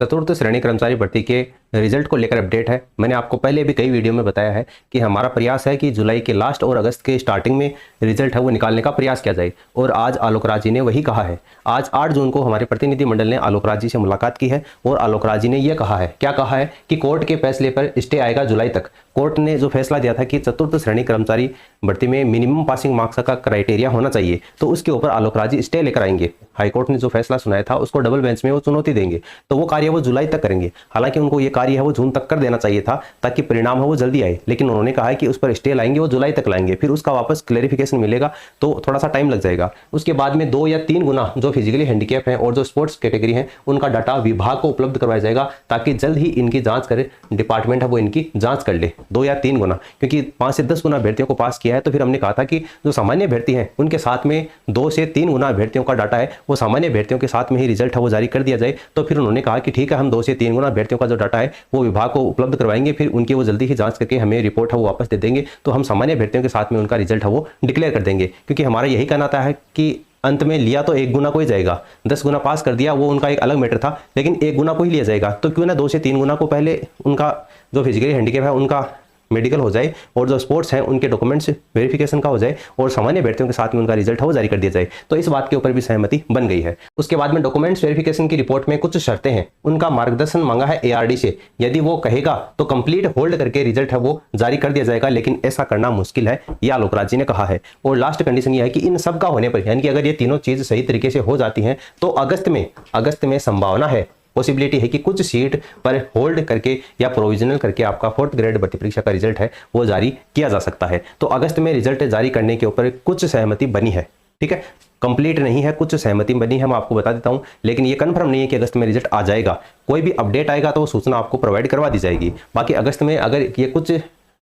चतुर्थ श्रेणी कर्मचारी भर्ती के रिजल्ट को लेकर अपडेट है। मैंने आपको पहले भी कई वीडियो में बताया है कि हमारा प्रयास है कि जुलाई के लास्ट और अगस्त के स्टार्टिंग में रिजल्ट है वो निकालने का प्रयास किया जाए, और आज आलोक राज जी ने वही कहा है। आज 8 जून को हमारे प्रतिनिधिमंडल ने आलोक राज जी से मुलाकात की है और आलोक राज जी ने यह कहा है, क्या कहा है कि कोर्ट के फैसले पर स्टे आएगा जुलाई तक। कोर्ट ने जो फैसला दिया था कि चतुर्थ श्रेणी कर्मचारी भर्ती में मिनिमम पासिंग मार्क्स का क्राइटेरिया होना चाहिए, तो उसके ऊपर आलोक राज जी स्टे लेकर आएंगे। हाईकोर्ट ने जो फैसला सुनाया था उसको डबल बेंच में वो चुनौती देंगे, तो वो कार्य वो जुलाई तक करेंगे। हालांकि उनको ये कार्य है वो जून तक कर देना चाहिए था ताकि परिणाम है वो जल्दी आए, लेकिन उन्होंने कहा है कि उस पर स्टे लाएंगे, वो जुलाई तक लाएंगे, फिर उसका वापस क्लैरिफिकेशन मिलेगा तो थोड़ा सा टाइम लग जाएगा। उसके बाद में 2 या 3 गुना जो फिजिकली हैंडीकैप हैं और जो स्पोर्ट्स कैटेगरी हैं उनका डाटा विभाग को उपलब्ध करवाया जाएगा, ताकि जल्द ही इनकी जांच करे, डिपार्टमेंट है वो इनकी जांच कर ले 2 या 3 गुना, क्योंकि 5 से 10 गुना अभ्यर्थियों को पास किया है। तो फिर हमने कहा था कि जो सामान्य अभ्यर्थी हैं उनके साथ में 2 से 3 गुना अभ्यर्थियों का डाटा है वो सामान्य अभ्यर्थियों के साथ में ही रिजल्ट है वो जारी कर दिया जाए। तो फिर उन्होंने कहा कि ठीक है, हम 2 से 3 गुना अभ्यर्थियों का जो डाटा है वो विभाग को उपलब्ध करवाएंगे, फिर उनकी वो जल्दी ही जांच करके हमें रिपोर्ट है वो वापस दे देंगे, तो हम सामान्य अभ्यर्थियों के साथ में उनका रिजल्ट है वो डिक्लेयर कर देंगे। क्योंकि हमारा यही कहना था है कि अंत में लिया तो 1 गुना को ही जाएगा, 10 गुना पास कर दिया वो उनका एक अलग मैटर था, लेकिन 1 गुना को ही लिया जाएगा। तो क्यों ना 2 से 3 गुना को पहले उनका जो फिजिकली हैंडीकैप है उनका मेडिकल हो जाए और जो स्पोर्ट्स हैं उनके डॉक्यूमेंट्स वेरिफिकेशन का हो जाए और सामान्य अभ्यर्थियों के साथ में उनका रिजल्ट है वो जारी कर दिया जाए। तो इस बात के ऊपर भी सहमति बन गई है। उसके बाद में डॉक्यूमेंट्स वेरिफिकेशन की रिपोर्ट में कुछ शर्तें हैं, उनका मार्गदर्शन मांगा है एआरडी से। यदि वो कहेगा तो कंप्लीट होल्ड करके रिजल्ट है वो जारी कर दिया जाएगा, लेकिन ऐसा करना मुश्किल है, ये आलोक राज जी ने कहा है। और लास्ट कंडीशन यह है कि इन सब का होने पर, यानी कि अगर ये तीनों चीज सही तरीके से हो जाती हैं तो अगस्त में संभावना है, पॉसिबिलिटी है कि कुछ सीट पर होल्ड करके या प्रोविजनल करके आपका 4th ग्रेड भर्ती परीक्षा का रिजल्ट है वो जारी किया जा सकता है। तो अगस्त में रिजल्ट जारी करने के ऊपर कुछ सहमति बनी है, ठीक है, कंप्लीट नहीं है, कुछ सहमति बनी है, मैं आपको बता देता हूं, लेकिन ये कंफर्म नहीं है कि अगस्त में रिजल्ट आ जाएगा। कोई भी अपडेट आएगा तो वो सूचना आपको प्रोवाइड करवा दी जाएगी। बाकी अगस्त में अगर ये कुछ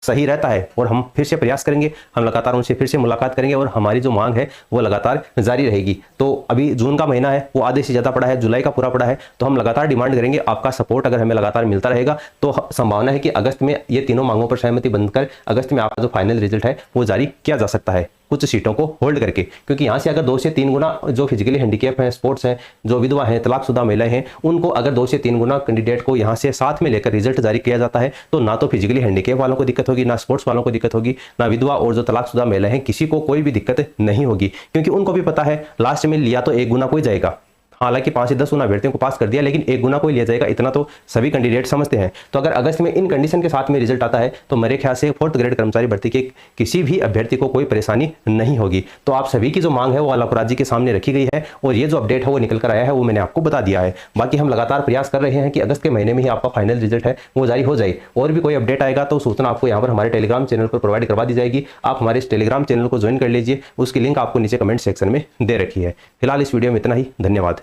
सही रहता है और हम फिर से प्रयास करेंगे, हम लगातार उनसे फिर से मुलाकात करेंगे और हमारी जो मांग है वो लगातार जारी रहेगी। तो अभी जून का महीना है वो आधे से ज़्यादा पड़ा है, जुलाई का पूरा पड़ा है, तो हम लगातार डिमांड करेंगे। आपका सपोर्ट अगर हमें लगातार मिलता रहेगा तो संभावना है कि अगस्त में ये तीनों मांगों पर सहमति बनकर अगस्त में आपका जो फाइनल रिजल्ट है वो जारी किया जा सकता है, कुछ सीटों को होल्ड करके। क्योंकि यहाँ से अगर 2 से 3 गुना जो फिजिकली हैंडीकैप हैं, स्पोर्ट्स हैं, जो विधवा हैं, तलाकशुदा महिलाएं हैं, उनको अगर 2 से 3 गुना कैंडिडेट को यहाँ से साथ में लेकर रिजल्ट जारी किया जाता है तो ना तो फिजिकली हैंडीकैप वालों को दिक्कत होगी, ना स्पोर्ट्स वालों को दिक्कत होगी, ना विधवा और जो तलाकशुदा महिलाएं हैं किसी को कोई भी दिक्कत नहीं होगी, क्योंकि उनको भी पता है लास्ट में लिया तो 1 गुना को ही जाएगा। हालांकि 5 से 10 गुना अभ्यर्थियों को पास कर दिया, लेकिन 1 गुना को ही लिया जाएगा, इतना तो सभी कैंडिडेट समझते हैं। तो अगर अगस्त में इन कंडीशन के साथ में रिजल्ट आता है तो मेरे ख्याल से 4th ग्रेड कर्मचारी भर्ती के किसी भी अभ्यर्थी को कोई परेशानी नहीं होगी। तो आप सभी की जो मांग है वो आलोक राज जी के सामने रखी गई है और ये जो अपडेट है वो निकल कर आया है वो मैंने आपको बता दिया है। बाकी हम लगातार प्रयास कर रहे हैं कि अगस्त के महीने में ही आपका फाइनल रिजल्ट है वो जारी हो जाए। और भी कोई अपडेट आएगा तो सूचना आपको यहाँ पर हमारे टेलीग्राम चैनल पर प्रोवाइड करवा दी जाएगी। आप हमारे इस टेलीग्राम चैनल को ज्वाइन कर लीजिए, उसकी लिंक आपको नीचे कमेंट सेक्शन में दे रखी है। फिलहाल इस वीडियो में इतना ही, धन्यवाद।